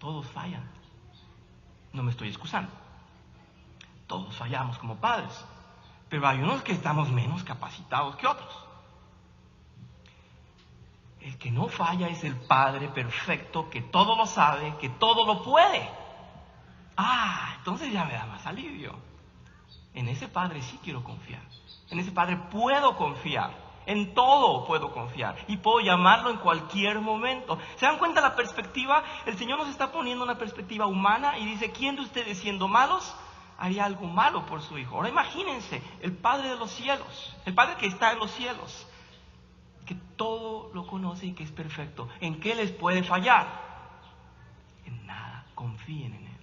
Todos fallan. No me estoy excusando. Todos fallamos como padres. Pero hay unos que estamos menos capacitados que otros. El que no falla es el Padre perfecto, que todo lo sabe, que todo lo puede. Entonces ya me da más alivio. En ese Padre sí quiero confiar. En ese Padre puedo confiar. En todo puedo confiar. Y puedo llamarlo en cualquier momento. ¿Se dan cuenta la perspectiva? El Señor nos está poniendo una perspectiva humana y dice, ¿quién de ustedes siendo malos haría algo malo por su hijo? Ahora imagínense, el Padre de los cielos, el Padre que está en los cielos, que todo lo conoce y que es perfecto. ¿En qué les puede fallar? En nada. Confíen en Él.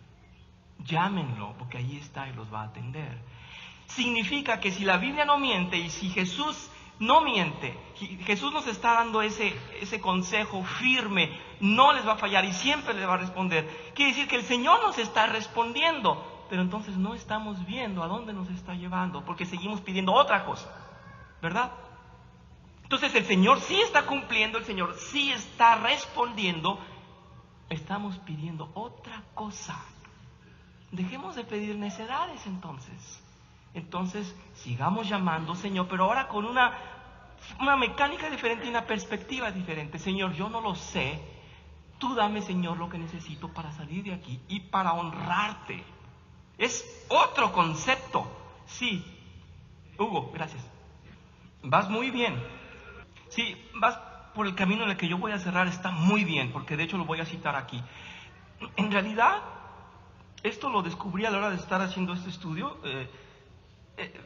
Llámenlo, porque ahí está y los va a atender. Significa que si la Biblia no miente y si Jesús no miente, Jesús nos está dando ese consejo firme, no les va a fallar y siempre les va a responder. Quiere decir que el Señor nos está respondiendo, pero entonces no estamos viendo a dónde nos está llevando, porque seguimos pidiendo otra cosa, ¿verdad? Entonces el Señor sí está cumpliendo, el Señor sí está respondiendo. Estamos pidiendo otra cosa. Dejemos de pedir necedades entonces. Entonces sigamos llamando, Señor, pero ahora con una mecánica diferente y una perspectiva diferente. Señor, yo no lo sé. Tú dame, Señor, lo que necesito para salir de aquí y para honrarte. Es otro concepto. Sí. Hugo, gracias. Vas muy bien. Sí, vas por el camino en el que yo voy a cerrar, está muy bien, porque de hecho lo voy a citar aquí. En realidad, esto lo descubrí a la hora de estar haciendo este estudio.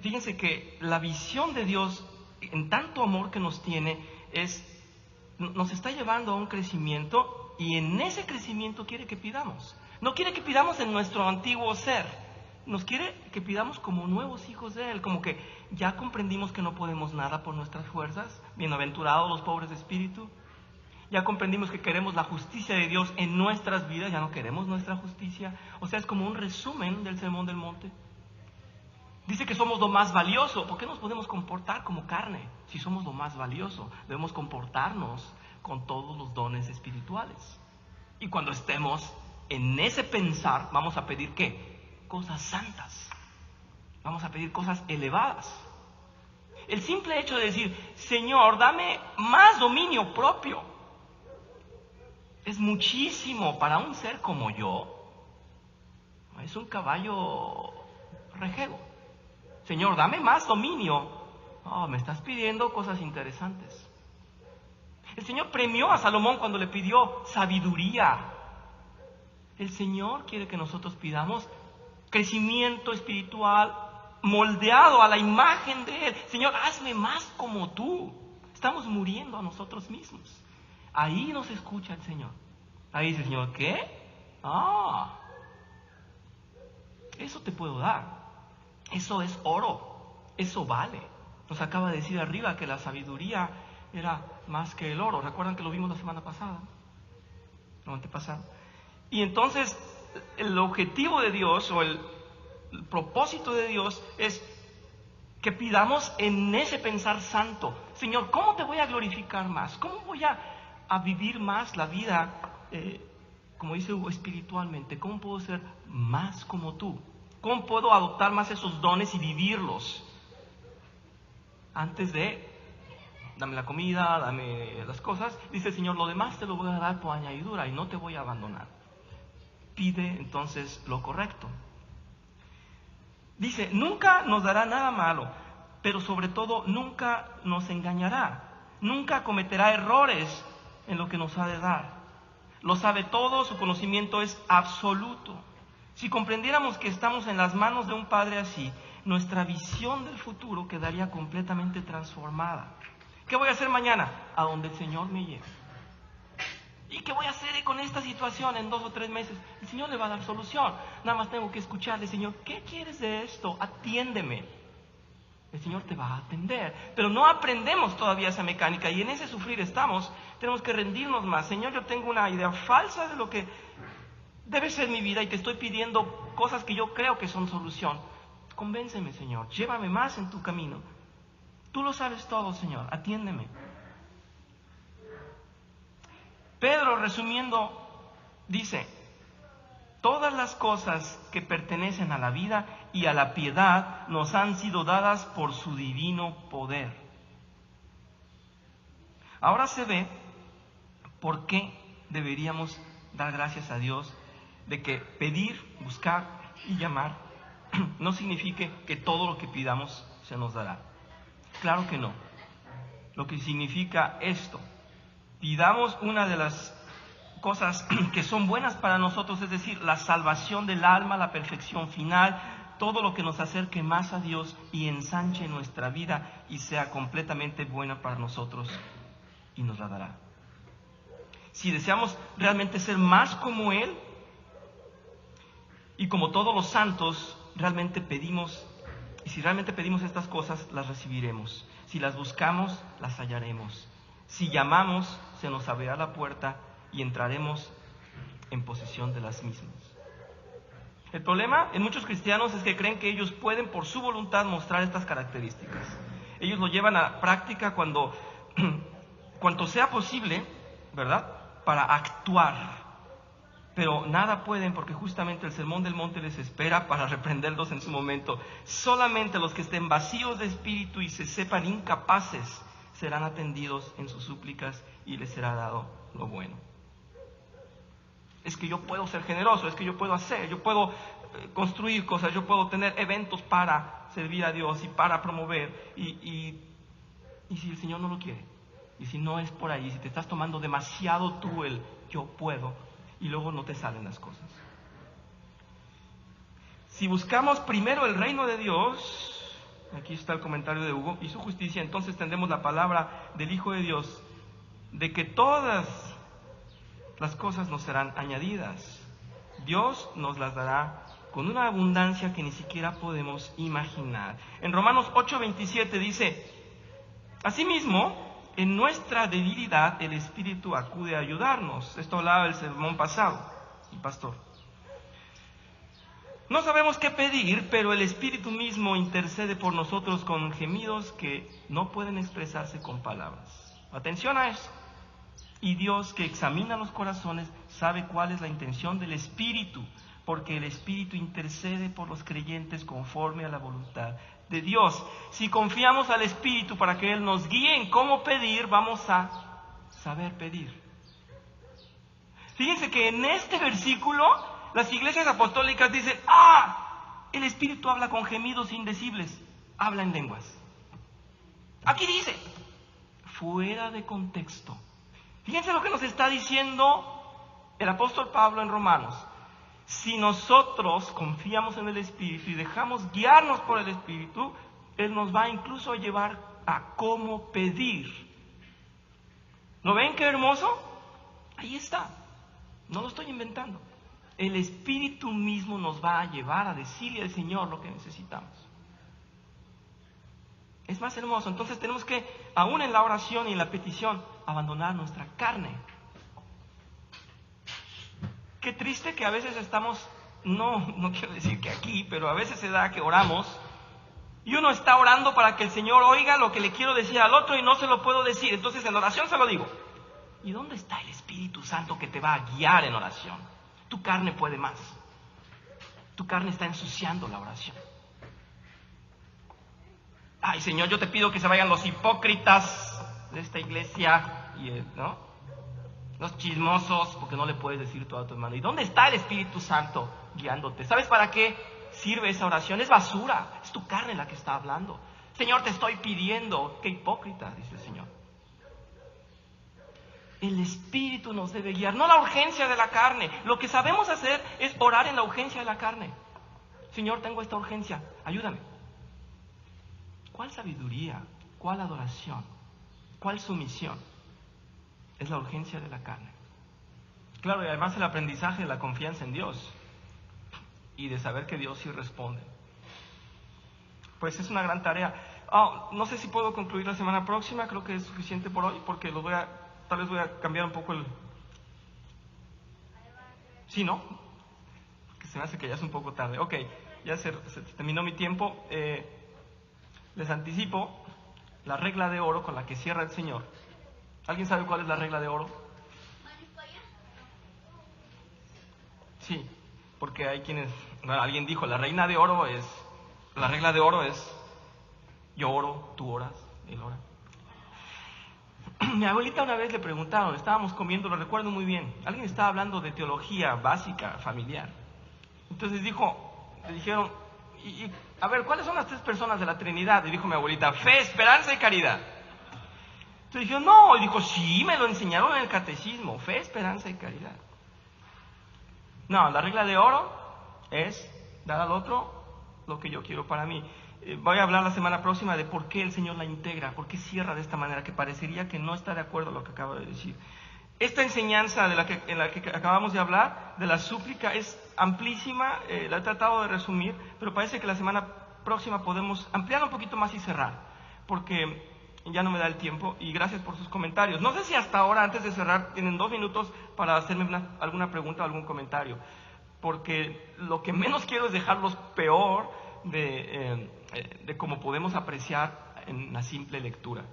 Fíjense que la visión de Dios, en tanto amor que nos tiene, nos está llevando a un crecimiento, y en ese crecimiento quiere que pidamos. No quiere que pidamos en nuestro antiguo ser. Nos quiere que pidamos como nuevos hijos de Él, como que ya comprendimos que no podemos nada por nuestras fuerzas. Bienaventurados los pobres de espíritu. Ya comprendimos que queremos la justicia de Dios en nuestras vidas, ya no queremos nuestra justicia. O sea, es como un resumen del Sermón del Monte. Dice que somos lo más valioso. ¿Por qué nos podemos comportar como carne? Si somos lo más valioso, debemos comportarnos con todos los dones espirituales. Y cuando estemos en ese pensar, vamos a pedir ¿qué? Cosas santas. Vamos a pedir cosas elevadas. El simple hecho de decir, Señor, dame más dominio propio, es muchísimo para un ser como yo. Es un caballo rejego. Señor, dame más dominio. Me estás pidiendo cosas interesantes. El Señor premió a Salomón cuando le pidió sabiduría. El Señor quiere que nosotros pidamos crecimiento espiritual moldeado a la imagen de Él. Señor, hazme más como tú. Estamos muriendo a nosotros mismos. Ahí nos escucha el Señor. Ahí dice el Señor, ¿qué? Eso te puedo dar. Eso es oro. Eso vale. Nos acaba de decir arriba que la sabiduría era más que el oro. ¿Recuerdan que lo vimos la semana pasada? La antepasada. Y entonces el objetivo de Dios o el propósito de Dios es que pidamos en ese pensar santo. Señor, ¿cómo te voy a glorificar más? ¿Cómo voy a vivir más la vida, como dice Hugo, espiritualmente? ¿Cómo puedo ser más como tú? ¿Cómo puedo adoptar más esos dones y vivirlos? Antes de, dame la comida, dame las cosas, dice el Señor, lo demás te lo voy a dar por añadidura y no te voy a abandonar. Pide entonces lo correcto. Dice, nunca nos dará nada malo, pero sobre todo nunca nos engañará. Nunca cometerá errores en lo que nos ha de dar. Lo sabe todo, su conocimiento es absoluto. Si comprendiéramos que estamos en las manos de un Padre así, nuestra visión del futuro quedaría completamente transformada. ¿Qué voy a hacer mañana? A donde el Señor me lleve. ¿Y qué voy a hacer con esta situación en 2 o 3 meses? El Señor le va a dar solución. Nada más tengo que escucharle, Señor, ¿qué quieres de esto? Atiéndeme. El Señor te va a atender. Pero no aprendemos todavía esa mecánica y en ese sufrir estamos. Tenemos que rendirnos más. Señor, yo tengo una idea falsa de lo que debe ser mi vida y te estoy pidiendo cosas que yo creo que son solución. Convénceme, Señor. Llévame más en tu camino. Tú lo sabes todo, Señor. Atiéndeme. Pedro, resumiendo, dice, Todas las cosas que pertenecen a la vida y a la piedad nos han sido dadas por su divino poder. Ahora se ve por qué deberíamos dar gracias a Dios de que pedir, buscar y llamar no signifique que todo lo que pidamos se nos dará. Claro que no. Lo que significa esto, pidamos una de las cosas que son buenas para nosotros, es decir, la salvación del alma, la perfección final, todo lo que nos acerque más a Dios y ensanche nuestra vida y sea completamente buena para nosotros, y nos la dará. Si deseamos realmente ser más como Él, y como todos los santos, realmente pedimos, y si realmente pedimos estas cosas, las recibiremos. Si las buscamos, las hallaremos. Si llamamos, se nos abrirá la puerta y entraremos en posesión de las mismas. El problema en muchos cristianos es que creen que ellos pueden por su voluntad mostrar estas características. Ellos lo llevan a práctica cuanto sea posible, ¿verdad?, para actuar. Pero nada pueden porque justamente el sermón del monte les espera para reprenderlos en su momento. Solamente los que estén vacíos de espíritu y se sepan incapaces serán atendidos en sus súplicas y les será dado lo bueno. Es que yo puedo ser generoso, es que yo puedo hacer, yo puedo construir cosas, yo puedo tener eventos para servir a Dios y para promover. Y si el Señor no lo quiere, y si no es por ahí, si te estás tomando demasiado tú el yo puedo, y luego no te salen las cosas. Si buscamos primero el reino de Dios, aquí está el comentario de Hugo, y su justicia, entonces tendremos la palabra del Hijo de Dios, de que todas las cosas nos serán añadidas. Dios nos las dará con una abundancia que ni siquiera podemos imaginar. En Romanos 8:27 dice, asimismo, en nuestra debilidad el Espíritu acude a ayudarnos. Esto hablaba el sermón pasado, el pastor. No sabemos qué pedir, pero el Espíritu mismo intercede por nosotros con gemidos que no pueden expresarse con palabras. Atención a eso. Y Dios, que examina los corazones, sabe cuál es la intención del Espíritu, porque el Espíritu intercede por los creyentes conforme a la voluntad de Dios. Si confiamos al Espíritu para que Él nos guíe en cómo pedir, vamos a saber pedir. Fíjense que en este versículo las iglesias apostólicas dicen, el Espíritu habla con gemidos indecibles, habla en lenguas. Aquí dice, fuera de contexto. Fíjense lo que nos está diciendo el apóstol Pablo en Romanos. Si nosotros confiamos en el Espíritu y dejamos guiarnos por el Espíritu, Él nos va incluso a llevar a cómo pedir. ¿Lo ven qué hermoso? Ahí está. No lo estoy inventando. El Espíritu mismo nos va a llevar a decirle al Señor lo que necesitamos. Es más hermoso. Entonces tenemos que, aún en la oración y en la petición, abandonar nuestra carne. Qué triste que a veces estamos, no quiero decir que aquí, pero a veces se da que oramos y uno está orando para que el Señor oiga lo que le quiero decir al otro y no se lo puedo decir. Entonces en oración se lo digo. ¿Y dónde está el Espíritu Santo que te va a guiar en oración? Tu carne puede más. Tu carne está ensuciando la oración. Ay, Señor, yo te pido que se vayan los hipócritas de esta iglesia, ¿no? Los chismosos, porque no le puedes decir todo a tu hermano. ¿Y dónde está el Espíritu Santo guiándote? ¿Sabes para qué sirve esa oración? Es basura, es tu carne la que está hablando. Señor, te estoy pidiendo. Qué hipócrita, dice el Señor. El Espíritu nos debe guiar, no la urgencia de la carne. Lo que sabemos hacer es orar en la urgencia de la carne. Señor, tengo esta urgencia, ayúdame. ¿Cuál sabiduría? ¿Cuál adoración? ¿Cuál sumisión? Es la urgencia de la carne. Claro, y además el aprendizaje de la confianza en Dios y de saber que Dios sí responde. Pues es una gran tarea. No sé si puedo concluir la semana próxima, creo que es suficiente por hoy, porque tal vez voy a cambiar un poco el... Sí, ¿no? Que se me hace que ya es un poco tarde. Ok, ya se terminó mi tiempo. Les anticipo la regla de oro con la que cierra el Señor. ¿Alguien sabe cuál es la regla de oro? Sí. Porque hay quienes, bueno, alguien dijo, la regla de oro es, yo oro, tú oras, él ora. Mi abuelita una vez le preguntaron, estábamos comiendo, lo recuerdo muy bien, alguien estaba hablando de teología básica, familiar. Entonces le dijeron, a ver, ¿cuáles son las 3 personas de la Trinidad? Y dijo mi abuelita, fe, esperanza y caridad. Entonces dijo, no, y dijo, sí, me lo enseñaron en el catecismo, fe, esperanza y caridad. No, la regla de oro es dar al otro lo que yo quiero para mí. Voy a hablar la semana próxima de por qué el Señor la integra, por qué cierra de esta manera, que parecería que no está de acuerdo a lo que acabo de decir. Esta enseñanza en la que acabamos de hablar, de la súplica, es amplísima, la he tratado de resumir, pero parece que la semana próxima podemos ampliar un poquito más y cerrar, porque ya no me da el tiempo, y gracias por sus comentarios. No sé si hasta ahora, antes de cerrar, tienen 2 minutos para hacerme alguna pregunta o algún comentario, porque lo que menos quiero es dejarlos peor de cómo podemos apreciar en la simple lectura.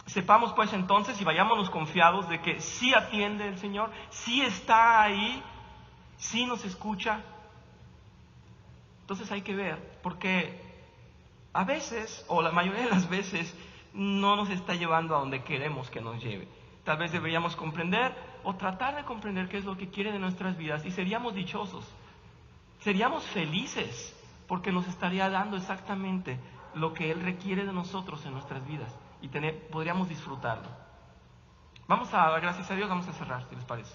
Sepamos pues entonces y vayámonos confiados de que sí atiende el Señor, sí está ahí, sí nos escucha. Entonces hay que ver, porque a veces, o la mayoría de las veces, no nos está llevando a donde queremos que nos lleve. Tal vez deberíamos comprender o tratar de comprender qué es lo que quiere de nuestras vidas y seríamos dichosos, seríamos felices, porque nos estaría dando exactamente lo que Él requiere de nosotros en nuestras vidas y podríamos disfrutarlo. Gracias a Dios, vamos a cerrar, si les parece.